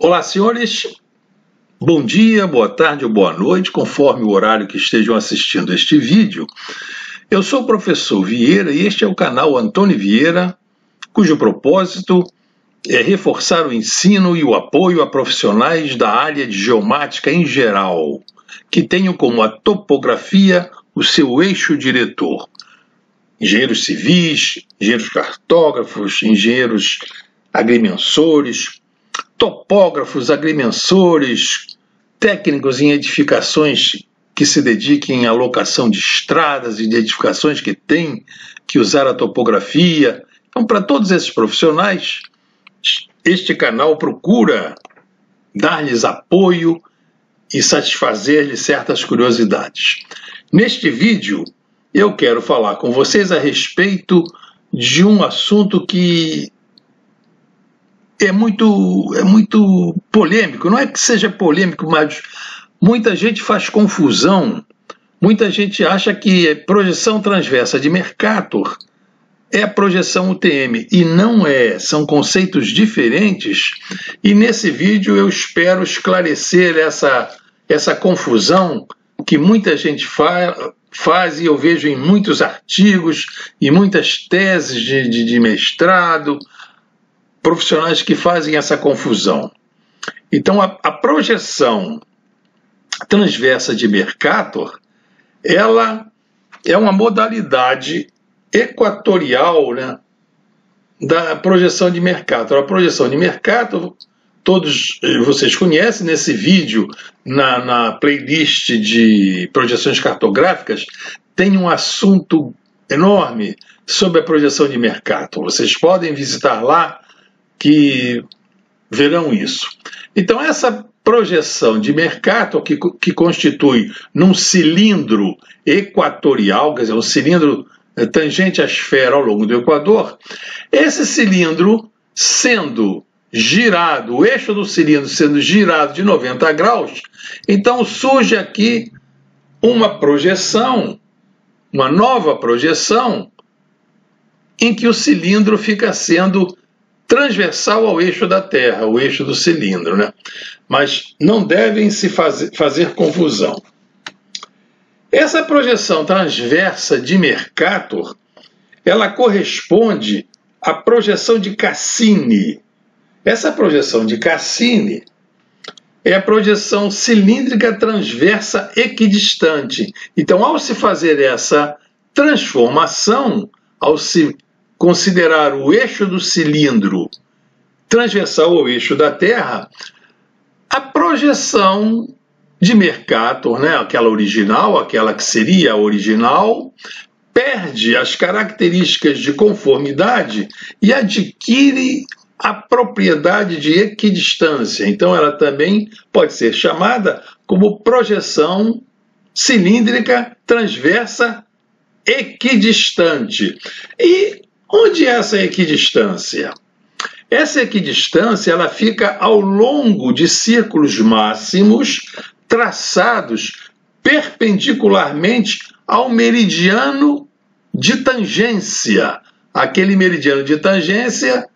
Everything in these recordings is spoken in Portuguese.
Olá, senhores. Bom dia, boa tarde ou boa noite, conforme o horário que estejam assistindo este vídeo. Eu sou o professor Vieira e este é o canal Antônio Vieira, cujo propósito é reforçar o ensino e o apoio a profissionais da área de geomática em geral, que tenham como a topografia o seu eixo diretor. Engenheiros civis, engenheiros cartógrafos, engenheiros agrimensores, topógrafos, agrimensores, técnicos em edificações que se dediquem à locação de estradas e de edificações que têm que usar a topografia. Então, para todos esses profissionais, este canal procura dar-lhes apoio e satisfazer-lhes certas curiosidades. Neste vídeo, eu quero falar com vocês a respeito de um assunto que é muito polêmico. Não é que seja polêmico, mas muita gente faz confusão. Muita gente acha que projeção transversa de Mercator é a projeção UTM, e não é. São conceitos diferentes, e nesse vídeo eu espero esclarecer essa confusão que muita gente faz, e eu vejo em muitos artigos e muitas teses de mestrado, profissionais que fazem essa confusão. Então, a projeção transversa de Mercator, ela é uma modalidade equatorial, né, da projeção de Mercator. A projeção de Mercator, todos vocês conhecem. Nesse vídeo, na playlist de projeções cartográficas, tem um assunto enorme sobre a projeção de Mercator. Vocês podem visitar lá, que verão isso. Então, essa projeção de Mercator, que constitui num cilindro equatorial, quer dizer, um cilindro tangente à esfera ao longo do Equador, esse cilindro sendo girado, o eixo do cilindro sendo girado de 90 graus, então surge aqui uma projeção, uma nova projeção, em que o cilindro fica sendo transversal ao eixo da Terra, o eixo do cilindro, né? Mas não devem se fazer confusão. Essa projeção transversa de Mercator, ela corresponde à projeção de Cassini. Essa projeção de Cassini é a projeção cilíndrica transversa equidistante. Então, ao se fazer essa transformação, ao se considerar o eixo do cilindro transversal ao eixo da Terra, a projeção de Mercator, né, aquela original, aquela que seria a original, perde as características de conformidade e adquire a propriedade de equidistância. Então, ela também pode ser chamada como projeção cilíndrica transversa equidistante. E onde é essa equidistância? Essa equidistância, ela fica ao longo de círculos máximos traçados perpendicularmente ao meridiano de tangência. Aquele meridiano de tangência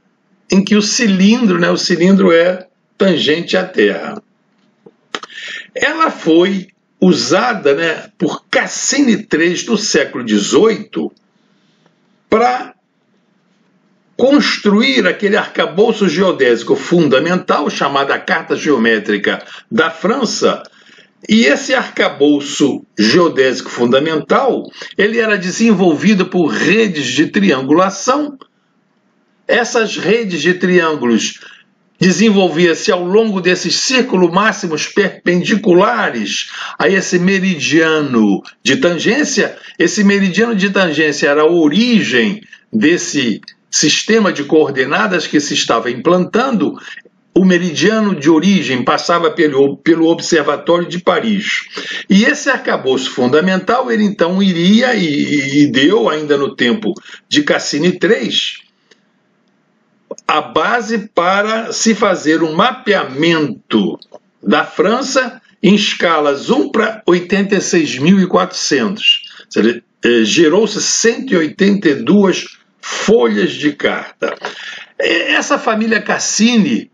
em que o cilindro é tangente à Terra. Ela foi usada, né, por Cassini III no século XVIII para construir aquele arcabouço geodésico fundamental, chamado a Carta Geométrica da França. E esse arcabouço geodésico fundamental, ele era desenvolvido por redes de triangulação. Essas redes de triângulos desenvolviam-se ao longo desses círculos máximos perpendiculares a esse meridiano de tangência. Esse meridiano de tangência era a origem desse sistema de coordenadas que se estava implantando. O meridiano de origem passava pelo Observatório de Paris. E esse arcabouço fundamental, ele então iria e deu, ainda no tempo de Cassini III, a base para se fazer um mapeamento da França em escalas 1 para 86.400. Gerou-se 182 folhas de carta. Essa família Cassini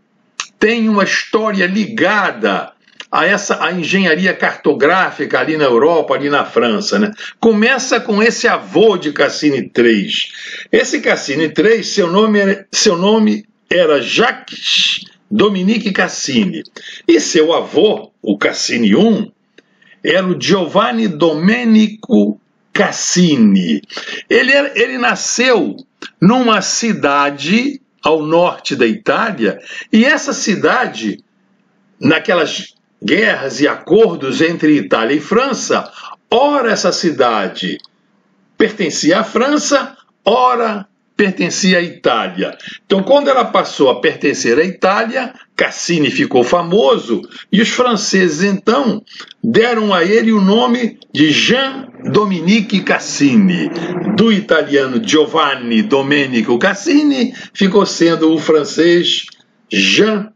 tem uma história ligada a engenharia cartográfica ali na Europa, ali na França, né? Começa com esse avô de Cassini III. Esse Cassini III, seu nome era Jacques Dominique Cassini. E seu avô, o Cassini I, era o Giovanni Domenico Cassini. Ele nasceu numa cidade ao norte da Itália, e essa cidade, naquelas guerras e acordos entre Itália e França, ora essa cidade pertencia à França, ora pertencia à Itália. Então, quando ela passou a pertencer à Itália, Cassini ficou famoso, e os franceses, então, deram a ele o nome de Jean Dominique Cassini. Do italiano Giovanni Domenico Cassini, ficou sendo o francês Jean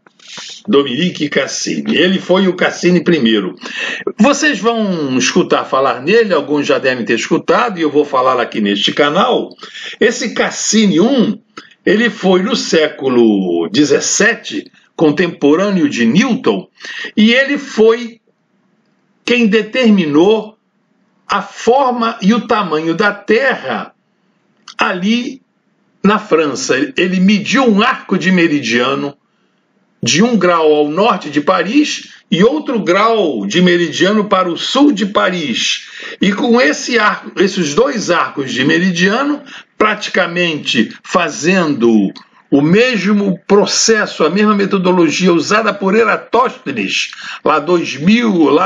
Dominique Cassini. Ele foi o Cassini I. Vocês vão escutar falar nele, alguns já devem ter escutado, e eu vou falar aqui neste canal. Esse Cassini I, ele foi no século XVII, contemporâneo de Newton, e ele foi quem determinou a forma e o tamanho da Terra ali na França. Ele mediu um arco de meridiano de 1 grau ao norte de Paris e outro grau de meridiano para o sul de Paris. E com esses dois arcos de meridiano, praticamente fazendo o mesmo processo, a mesma metodologia usada por Eratóstenes, lá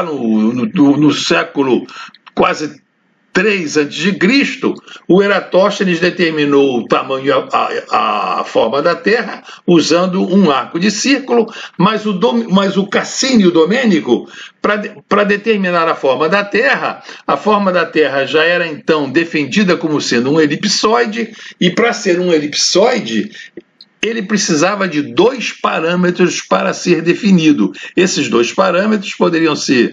no século quase 3 a.C., o Eratóstenes determinou o tamanho, a forma da Terra, usando um arco de círculo, mas o Cassini, o Domênico, para determinar a forma da Terra já era então defendida como sendo um elipsoide, e para ser um elipsoide, ele precisava de 2 parâmetros para ser definido. Esses 2 parâmetros poderiam ser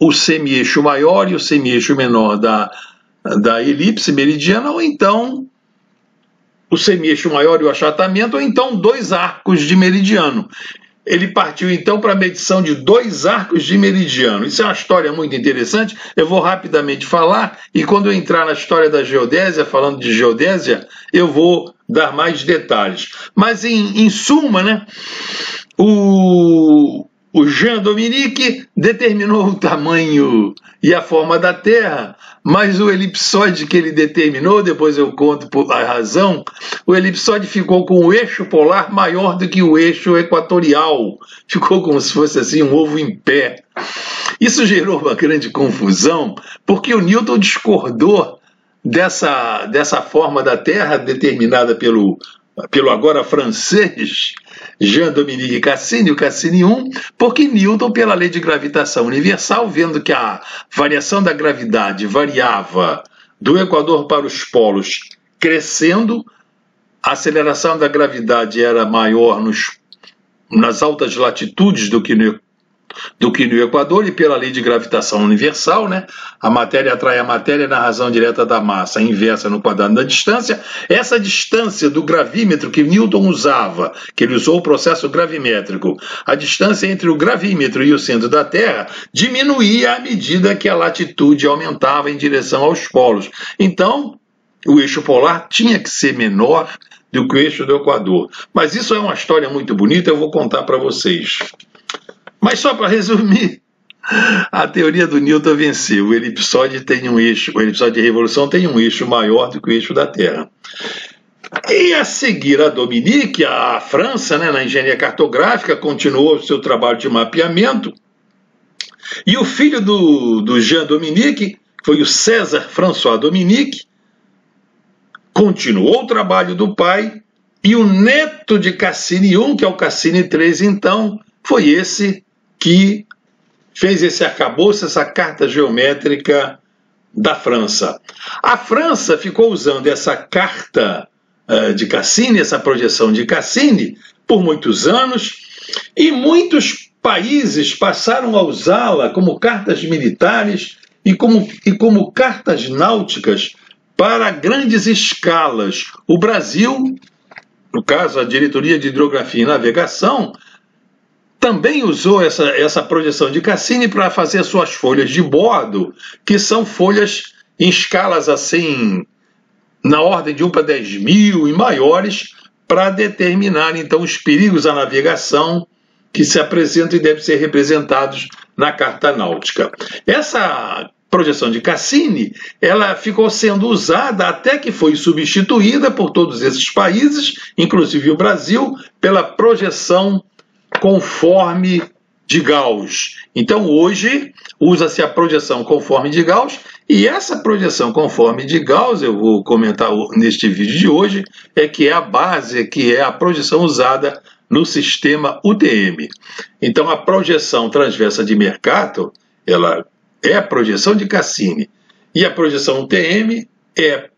o semi-eixo maior e o semi-eixo menor da elipse meridiana, ou então o semi-eixo maior e o achatamento, ou então 2 arcos de meridiano. Ele partiu então para a medição de 2 arcos de meridiano. Isso é uma história muito interessante, eu vou rapidamente falar, e quando eu entrar na história da geodésia, falando de geodésia, eu vou dar mais detalhes. Mas em suma, né, o Jean Dominique determinou o tamanho e a forma da Terra, mas o elipsoide que ele determinou, depois eu conto a razão, o elipsoide ficou com o eixo polar maior do que o eixo equatorial. Ficou como se fosse assim um ovo em pé. Isso gerou uma grande confusão, porque o Newton discordou dessa forma da Terra determinada pelo agora francês Jean-Dominique Cassini, o Cassini I, porque Newton, pela lei de gravitação universal, vendo que a variação da gravidade variava do Equador para os polos crescendo, a aceleração da gravidade era maior nas altas latitudes do que no Equador, e pela lei de gravitação universal, né? A matéria atrai a matéria na razão direta da massa, inversa no quadrado da distância. Essa distância do gravímetro que Newton usava, que ele usou o processo gravimétrico, a distância entre o gravímetro e o centro da Terra diminuía à medida que a latitude aumentava em direção aos polos. Então, o eixo polar tinha que ser menor do que o eixo do Equador. Mas isso é uma história muito bonita, eu vou contar para vocês. Mas só para resumir, a teoria do Newton venceu. O elipsoide de revolução tem um eixo maior do que o eixo da Terra. E a seguir a Dominique, a França, né, na engenharia cartográfica, continuou o seu trabalho de mapeamento. E o filho do Jean Dominique, que foi o César François Dominique, continuou o trabalho do pai, e o neto de Cassini I, que é o Cassini III, então, foi esse que fez esse arcabouço, essa carta geométrica da França. A França ficou usando essa carta de Cassini, essa projeção de Cassini, por muitos anos, e muitos países passaram a usá-la como cartas militares e como cartas náuticas para grandes escalas. O Brasil, no caso a Diretoria de Hidrografia e Navegação, também usou essa projeção de Cassini para fazer suas folhas de bordo, que são folhas em escalas assim, na ordem de 1 para 10 mil e maiores, para determinar então os perigos à navegação que se apresentam e devem ser representados na Carta Náutica. Essa projeção de Cassini, ela ficou sendo usada até que foi substituída por todos esses países, inclusive o Brasil, pela projeção conforme de Gauss. Então hoje usa-se a projeção conforme de Gauss, e essa projeção conforme de Gauss, eu vou comentar neste vídeo de hoje, que é a base, que é a projeção usada no sistema UTM. Então a projeção transversa de Mercator, ela é a projeção de Cassini, e a projeção UTM é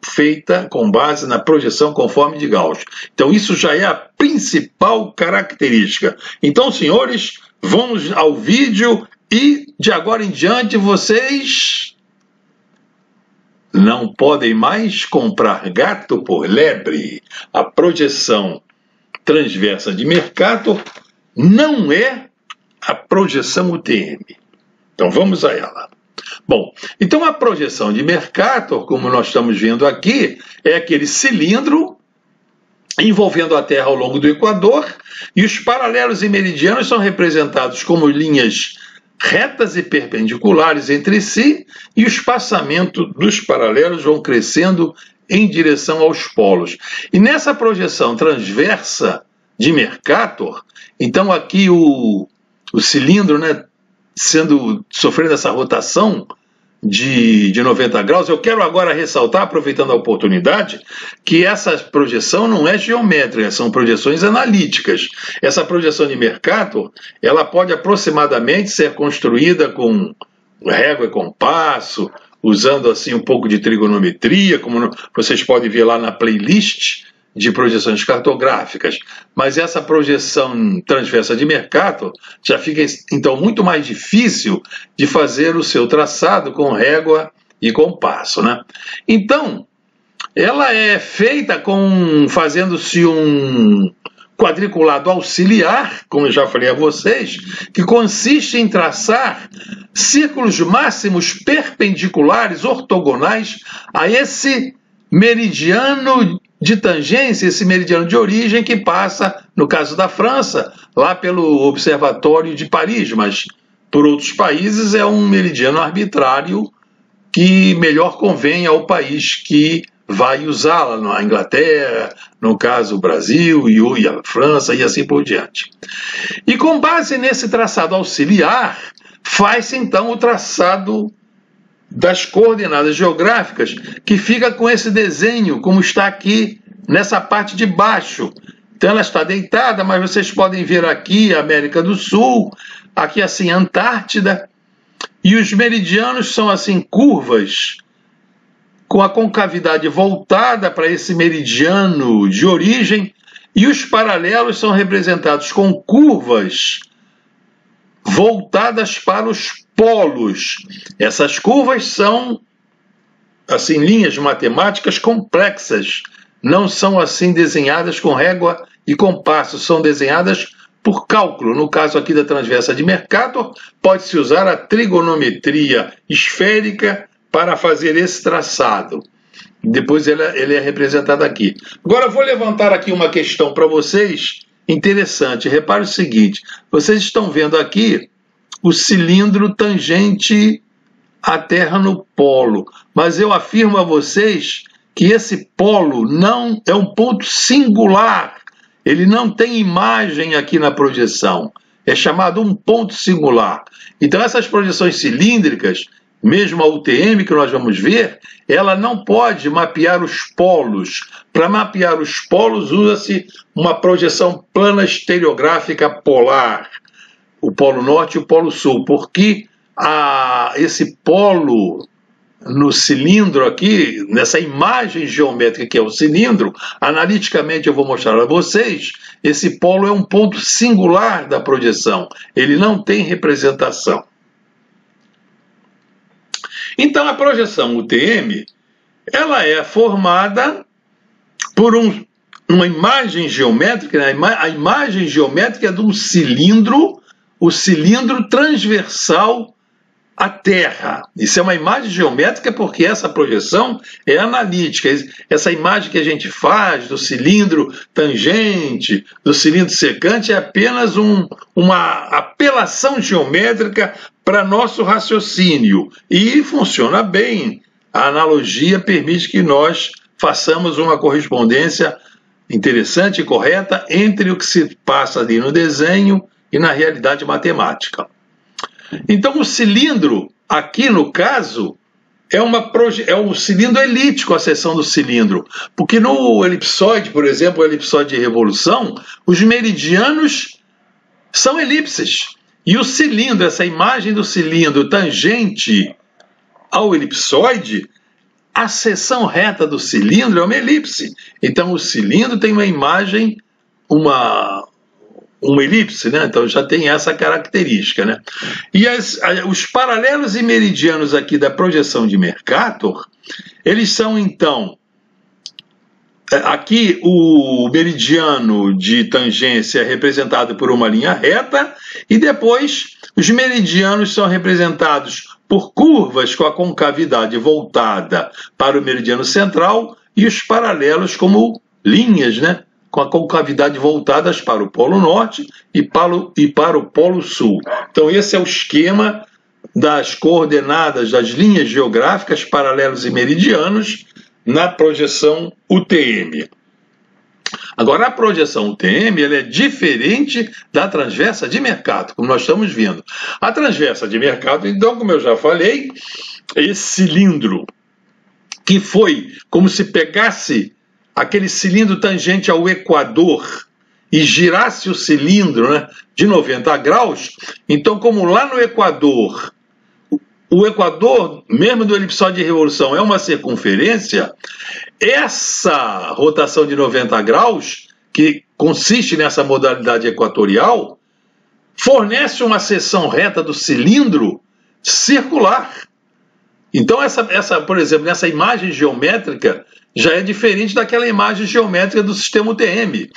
feita com base na projeção conforme de Gauss. Então isso já é a principal característica. Então, senhores, vamos ao vídeo e de agora em diante vocês não podem mais comprar gato por lebre. A projeção transversa de Mercator não é a projeção UTM. Então vamos a ela. Bom, então a projeção de Mercator, como nós estamos vendo aqui, é aquele cilindro envolvendo a Terra ao longo do Equador, e os paralelos e meridianos são representados como linhas retas e perpendiculares entre si, e o espaçamento dos paralelos vão crescendo em direção aos polos. E nessa projeção transversa de Mercator, então aqui o cilindro, né, sofrendo essa rotação de 90 graus, eu quero agora ressaltar, aproveitando a oportunidade, que essa projeção não é geométrica, são projeções analíticas. Essa projeção de Mercator, ela pode aproximadamente ser construída com régua e compasso, usando assim um pouco de trigonometria, como vocês podem ver lá na playlist de projeções cartográficas, mas essa projeção transversa de Mercator já fica então muito mais difícil de fazer o seu traçado com régua e compasso, né? Então, ela é feita fazendo-se um quadriculado auxiliar, como eu já falei a vocês, que consiste em traçar círculos máximos perpendiculares ortogonais a esse meridiano de tangência, esse meridiano de origem que passa, no caso da França, lá pelo Observatório de Paris, mas por outros países é um meridiano arbitrário que melhor convém ao país que vai usá-la, na Inglaterra, no caso o Brasil e a França e assim por diante. E com base nesse traçado auxiliar, faz-se então o traçado das coordenadas geográficas, que fica com esse desenho, como está aqui nessa parte de baixo. Então ela está deitada, mas vocês podem ver aqui a América do Sul, aqui assim a Antártida, e os meridianos são assim curvas, com a concavidade voltada para esse meridiano de origem, e os paralelos são representados com curvas voltadas para os polos. Essas curvas são assim linhas matemáticas complexas, não são assim desenhadas com régua e compasso, são desenhadas por cálculo. No caso aqui da transversa de Mercator, pode-se usar a trigonometria esférica para fazer esse traçado. Depois ele é representado aqui. Agora eu vou levantar aqui uma questão para vocês interessante. Repare o seguinte, vocês estão vendo aqui o cilindro tangente à Terra no polo, mas eu afirmo a vocês que esse polo não é um ponto singular, ele não tem imagem aqui na projeção, é chamado um ponto singular. Então essas projeções cilíndricas, mesmo a UTM que nós vamos ver, ela não pode mapear os polos. Para mapear os polos usa-se uma projeção plana estereográfica polar, o polo norte e o polo sul, porque esse polo no cilindro aqui, nessa imagem geométrica que é o cilindro, analiticamente eu vou mostrar a vocês, esse polo é um ponto singular da projeção, ele não tem representação. Então a projeção UTM, ela é formada por uma imagem geométrica, né? A imagem geométrica é de um cilindro, o cilindro transversal à Terra. Isso é uma imagem geométrica porque essa projeção é analítica. Essa imagem que a gente faz do cilindro tangente, do cilindro secante, é apenas uma apelação geométrica para nosso raciocínio. E funciona bem. A analogia permite que nós façamos uma correspondência interessante e correta entre o que se passa ali no desenho e na realidade matemática. Então, o cilindro, aqui no caso, é um cilindro elíptico, a seção do cilindro. Porque no elipsoide, por exemplo, o elipsoide de revolução, os meridianos são elipses. E o cilindro, essa imagem do cilindro tangente ao elipsoide, a seção reta do cilindro é uma elipse. Então, o cilindro tem uma imagem, uma elipse, né? Então já tem essa característica, né? E os paralelos e meridianos aqui da projeção de Mercator, eles são então, aqui o meridiano de tangência é representado por uma linha reta e depois os meridianos são representados por curvas com a concavidade voltada para o meridiano central e os paralelos como linhas, né? Com a concavidade voltadas para o Polo Norte e para o Polo Sul. Então esse é o esquema das coordenadas das linhas geográficas, paralelos e meridianos na projeção UTM. Agora, a projeção UTM ela é diferente da transversa de Mercator, como nós estamos vendo. A transversa de Mercator, então, como eu já falei, esse cilindro que foi como se pegasse aquele cilindro tangente ao Equador e girasse o cilindro, né, de 90 graus, então como lá no Equador, o Equador, mesmo do elipsoide de revolução, é uma circunferência, essa rotação de 90 graus, que consiste nessa modalidade equatorial, fornece uma seção reta do cilindro circular. Então, por exemplo, nessa imagem geométrica, já é diferente daquela imagem geométrica do sistema UTM.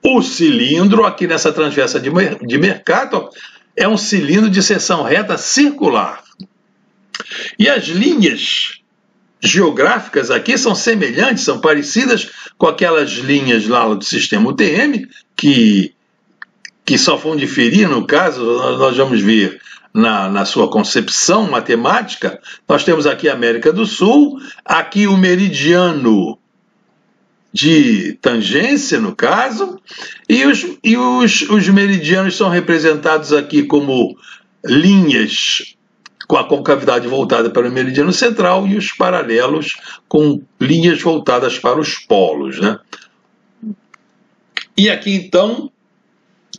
O cilindro, aqui nessa transversa de Mercator, é um cilindro de seção reta circular. E as linhas geográficas aqui são semelhantes, são parecidas com aquelas linhas lá do sistema UTM, que só vão diferir, no caso, nós vamos ver na sua concepção matemática. Nós temos aqui a América do Sul, aqui o meridiano de tangência, no caso, e os meridianos são representados aqui como linhas com a concavidade voltada para o meridiano central e os paralelos com linhas voltadas para os polos, né? E aqui, então,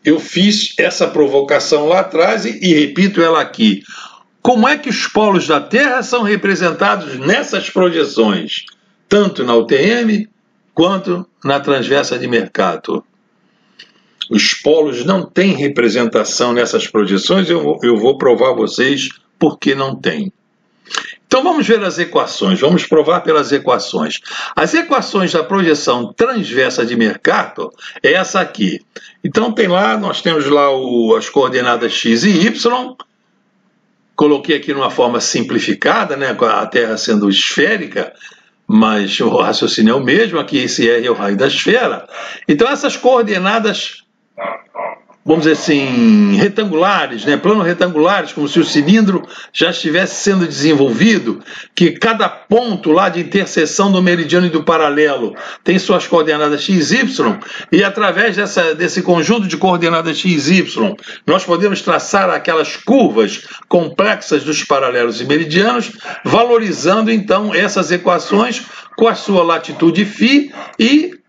eu fiz essa provocação lá atrás e repito ela aqui. Como é que os polos da Terra são representados nessas projeções, tanto na UTM quanto na transversa de Mercator? Os polos não têm representação nessas projeções, eu vou provar a vocês por que não tem. Então vamos ver as equações, vamos provar pelas equações. As equações da projeção transversa de Mercator é essa aqui. Então nós temos lá as coordenadas x e y, coloquei aqui numa forma simplificada, né, com a Terra sendo esférica, mas o raciocínio é o mesmo, aqui esse R é o raio da esfera. Então essas coordenadas, vamos dizer assim, retangulares, né? Plano retangulares, como se o cilindro já estivesse sendo desenvolvido, que cada ponto lá de interseção do meridiano e do paralelo tem suas coordenadas x, y, e através desse conjunto de coordenadas x, y, nós podemos traçar aquelas curvas complexas dos paralelos e meridianos, valorizando então essas equações com a sua latitude φ e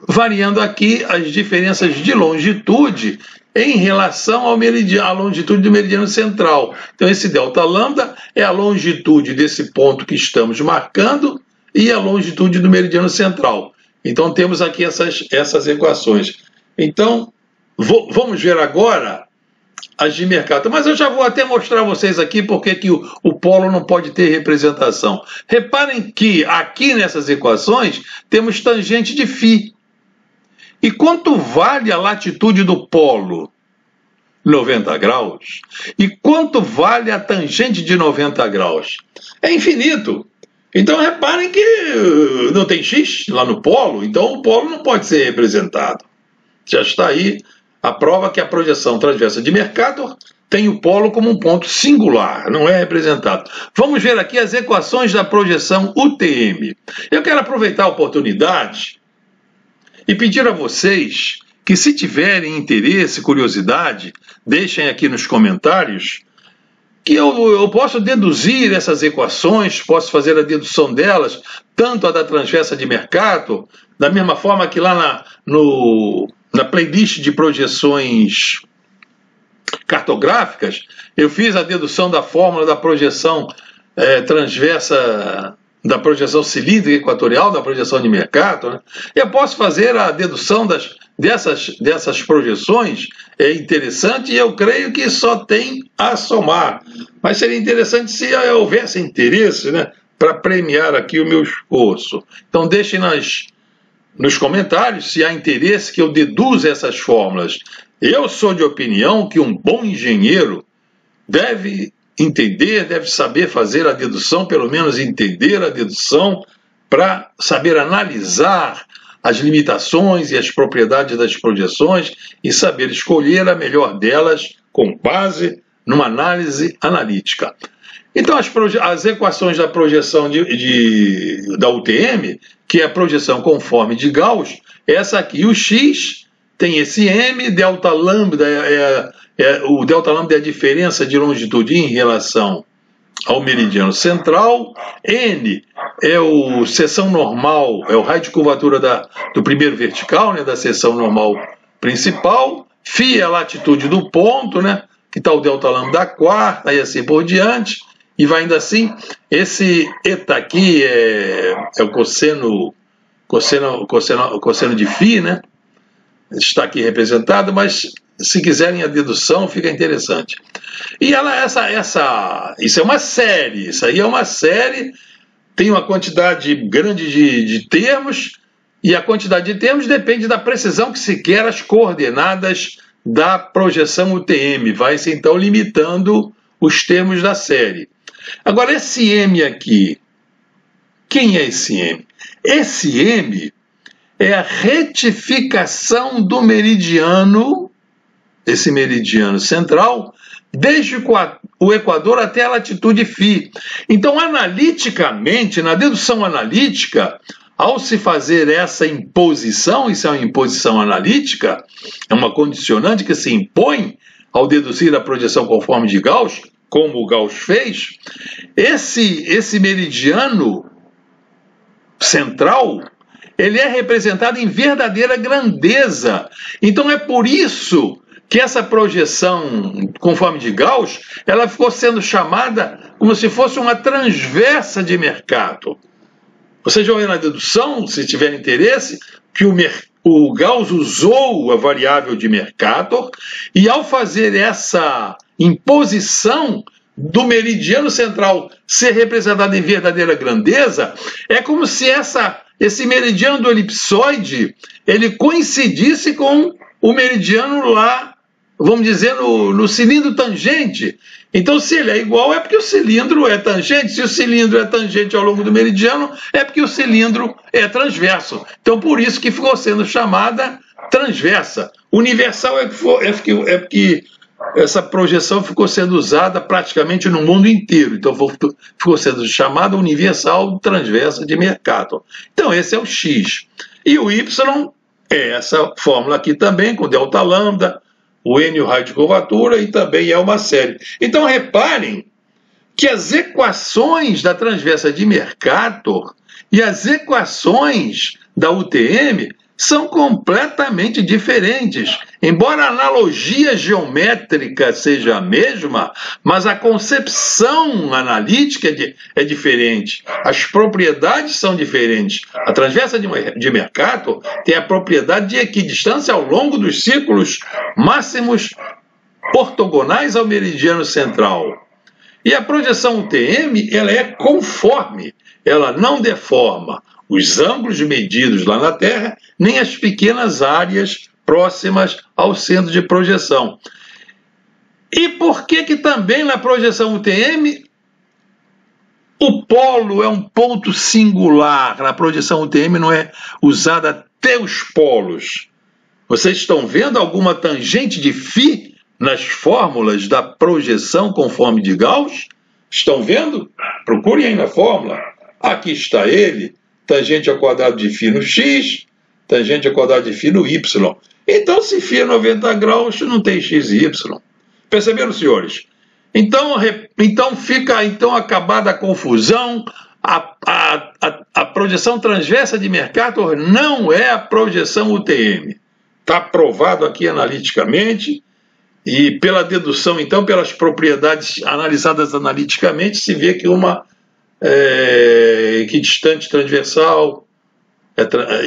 variando aqui as diferenças de longitude em relação à longitude do meridiano central. Então, esse delta lambda é a longitude desse ponto que estamos marcando e a longitude do meridiano central. Então, temos aqui essas equações. Então, vamos ver agora as de Mercator. Mas eu já vou até mostrar a vocês aqui porque que o polo não pode ter representação. Reparem que aqui nessas equações temos tangente de φ. E quanto vale a latitude do polo? 90 graus. E quanto vale a tangente de 90 graus? É infinito. Então reparem que não tem x lá no polo, então o polo não pode ser representado. Já está aí a prova que a projeção transversa de Mercator tem o polo como um ponto singular, não é representado. Vamos ver aqui as equações da projeção UTM. Eu quero aproveitar a oportunidade e pedir a vocês que, se tiverem interesse, curiosidade, deixem aqui nos comentários, que eu posso deduzir essas equações, posso fazer a dedução delas, tanto a da transversa de Mercator, da mesma forma que lá na playlist de projeções cartográficas, eu fiz a dedução da fórmula da projeção transversa, da projeção cilíndrica equatorial, da projeção de Mercator, né? Eu posso fazer a dedução dessas projeções, é interessante, e eu creio que só tem a somar. Mas seria interessante se houvesse interesse, né, para premiar aqui o meu esforço. Então deixem nos comentários se há interesse que eu deduza essas fórmulas. Eu sou de opinião que um bom engenheiro deve entender, deve saber fazer a dedução, pelo menos entender a dedução, para saber analisar as limitações e as propriedades das projeções e saber escolher a melhor delas com base numa análise analítica. Então, as equações da projeção da UTM, que é a projeção conforme de Gauss, essa aqui, o x tem esse m, delta lambda o delta lambda é a diferença de longitude em relação ao meridiano central, n é o seção normal, é o raio de curvatura do primeiro vertical, né, da seção normal principal, φ é a latitude do ponto, né, que está o delta lambda da quarta, e assim por diante, e vai indo assim. Esse eta aqui é o cosseno de φ, né, está aqui representado, mas se quiserem a dedução, fica interessante. E isso é uma série, isso aí é uma série, tem uma quantidade grande de termos, e a quantidade de termos depende da precisão que se quer as coordenadas da projeção UTM, vai-se então limitando os termos da série. Agora, esse M aqui, quem é esse M? Esse M é a retificação do meridiano, esse meridiano central, desde o Equador até a latitude φ. Então, analiticamente, na dedução analítica, ao se fazer essa imposição, isso é uma imposição analítica, é uma condicionante que se impõe ao deduzir a projeção conforme de Gauss, como o Gauss fez, esse meridiano central, ele é representado em verdadeira grandeza. Então é por isso que essa projeção conforme de Gauss, ela ficou sendo chamada como se fosse uma transversa de Mercator. Vocês vão ver na dedução, se tiver interesse, que o Gauss usou a variável de Mercator, e ao fazer essa imposição do meridiano central ser representado em verdadeira grandeza, é como se esse meridiano do elipsoide ele coincidisse com o meridiano lá, vamos dizer, no cilindro tangente. Então, se ele é igual, é porque o cilindro é tangente. Se o cilindro é tangente ao longo do meridiano, é porque o cilindro é transverso. Então, por isso que ficou sendo chamada transversa. Universal é porque essa projeção ficou sendo usada praticamente no mundo inteiro. Então, ficou sendo chamada universal transversa de Mercator. Então, esse é o X. E o Y é essa fórmula aqui também, com delta lambda, o N, o raio de curvatura, e também é uma série. Então, reparem que as equações da transversa de Mercator e as equações da UTM são completamente diferentes. Embora a analogia geométrica seja a mesma, mas a concepção analítica é diferente. As propriedades são diferentes. A transversa de Mercator tem a propriedade de equidistância ao longo dos círculos máximos ortogonais ao meridiano central. E a projeção UTM ela é conforme, ela não deforma. os ângulos medidos lá na Terra, nem as pequenas áreas próximas ao centro de projeção. E por que que também na projeção UTM o polo é um ponto singular? Na projeção UTM não é usada até os polos. Vocês estão vendo alguma tangente de φ nas fórmulas da projeção conforme de Gauss? Estão vendo? Procurem aí na fórmula. Aqui está ele, tangente ao quadrado de φ no x, tangente ao quadrado de φ no y. Então, se φ é 90 graus, não tem x e y. Perceberam, senhores? Então fica acabada a confusão. A projeção transversa de Mercator não é a projeção UTM. Está provado aqui analiticamente, e pela dedução, então, pelas propriedades analisadas analiticamente, se vê que uma equidistante transversal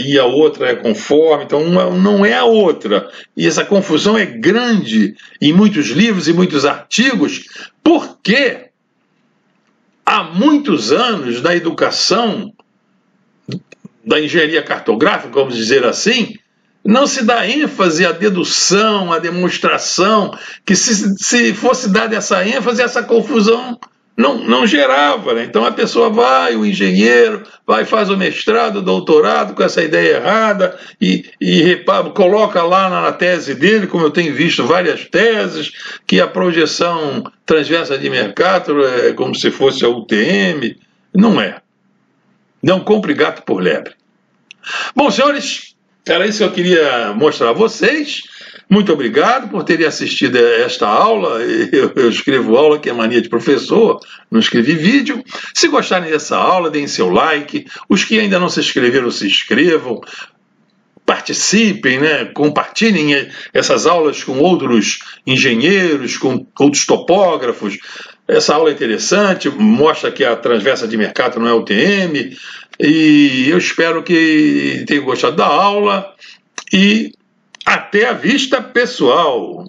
e a outra é conforme, então uma não é a outra. E essa confusão é grande em muitos livros e muitos artigos, porque há muitos anos na educação da engenharia cartográfica, vamos dizer assim, não se dá ênfase à dedução, à demonstração, que se fosse dada essa ênfase, essa confusão não gerava, né? Então a pessoa vai, o engenheiro, vai, faz o mestrado, o doutorado com essa ideia errada e coloca lá na tese dele, como eu tenho visto várias teses, que a projeção transversa de Mercator é como se fosse a UTM. Não é. Não compre gato por lebre. Bom, senhores, era isso que eu queria mostrar a vocês. Muito obrigado por terem assistido a esta aula. Eu escrevo aula, que é mania de professor, não escrevi vídeo. Se gostarem dessa aula, deem seu like. Os que ainda não se inscreveram, se inscrevam. Participem, né? Compartilhem essas aulas com outros engenheiros, com outros topógrafos. Essa aula é interessante, mostra que a transversa de Mercator não é UTM. E eu espero que tenham gostado da aula. E até a vista, pessoal!